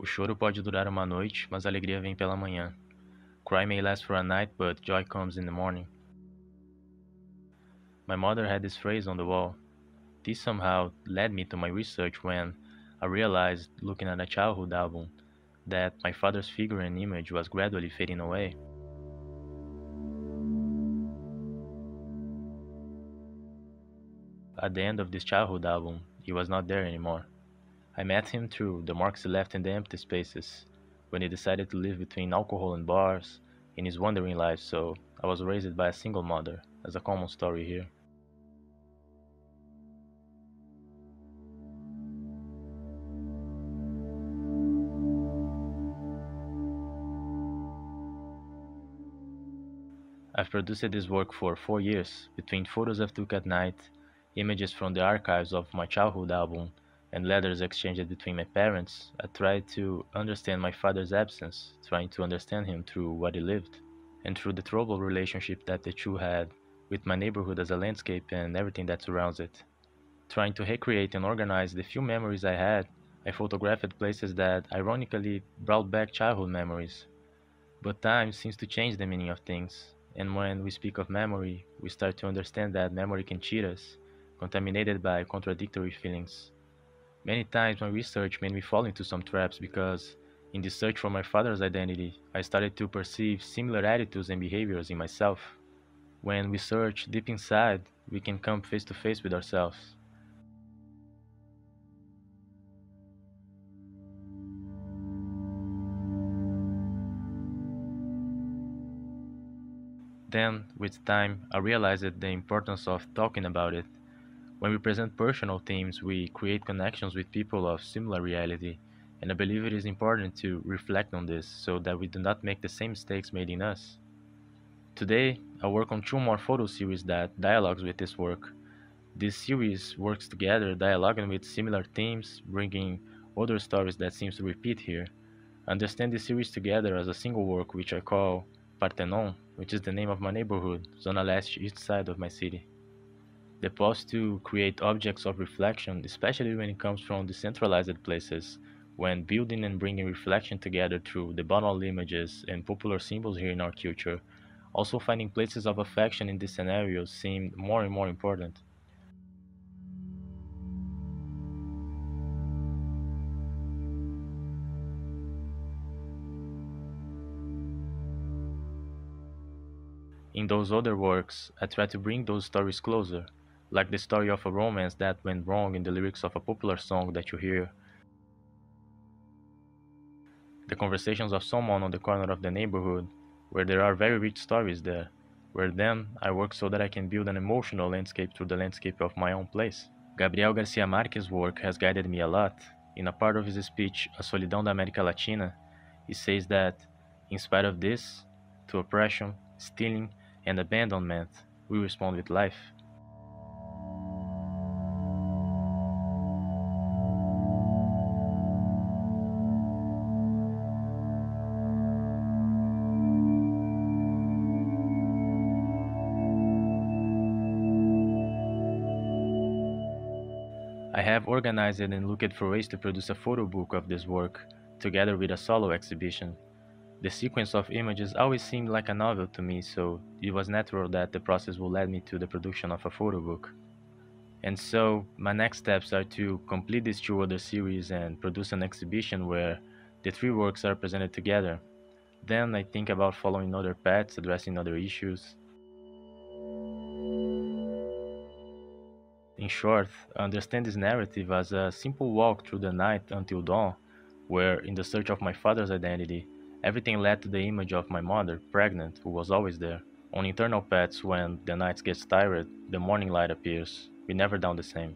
choro pode durar uma noite, mas a alegria vem pela manhã. Cry may last for a night, but joy comes in the morning. My mother had this phrase on the wall. This somehow led me to my research when I realized, looking at a childhood album, that my father's figure and image was gradually fading away. At the end of this childhood album, he was not there anymore. I met him through the marks he left in the empty spaces, when he decided to live between alcohol and bars, in his wandering life, so I was raised by a single mother, as a common story here. I've produced this work for 4 years, between photos I took at night, images from the archives of my childhood album, and letters exchanged between my parents. I tried to understand my father's absence, trying to understand him through what he lived, and through the troubled relationship that the two had with my neighborhood as a landscape and everything that surrounds it. Trying to recreate and organize the few memories I had, I photographed places that ironically brought back childhood memories. But time seems to change the meaning of things, and when we speak of memory, we start to understand that memory can cheat us, contaminated by contradictory feelings. Many times my research made me fall into some traps because, in the search for my father's identity, I started to perceive similar attitudes and behaviors in myself. When we search deep inside, we can come face to face with ourselves. Then, with time, I realized the importance of talking about it. When we present personal themes, we create connections with people of similar reality, and I believe it is important to reflect on this so that we do not make the same mistakes made in us. Today, I work on 2 more photo series that dialogues with this work. This series works together, dialoguing with similar themes, bringing other stories that seems to repeat here. I understand this series together as a single work which I call Parthenon, which is the name of my neighborhood, Zona Leste, east side of my city. The pause to create objects of reflection, especially when it comes from decentralized places, when building and bringing reflection together through the banal images and popular symbols here in our culture, also finding places of affection in these scenarios seemed more and more important. In those other works, I try to bring those stories closer, like the story of a romance that went wrong in the lyrics of a popular song that you hear, the conversations of someone on the corner of the neighborhood, where there are very rich stories there, where then I work so that I can build an emotional landscape through the landscape of my own place. Gabriel Garcia Marquez's work has guided me a lot. In a part of his speech, A Solidão da América Latina, he says that, in spite of this, to oppression, stealing, and abandonment, we respond with life. I have organized and looked for ways to produce a photo book of this work, together with a solo exhibition. The sequence of images always seemed like a novel to me, so it was natural that the process would lead me to the production of a photo book. And so, my next steps are to complete these 2 other series and produce an exhibition where the 3 works are presented together. Then I think about following other paths, addressing other issues. In short, I understand this narrative as a simple walk through the night until dawn, where, in the search of my father's identity, everything led to the image of my mother, pregnant, who was always there. On internal paths, when the night gets tired, the morning light appears. We never down the same.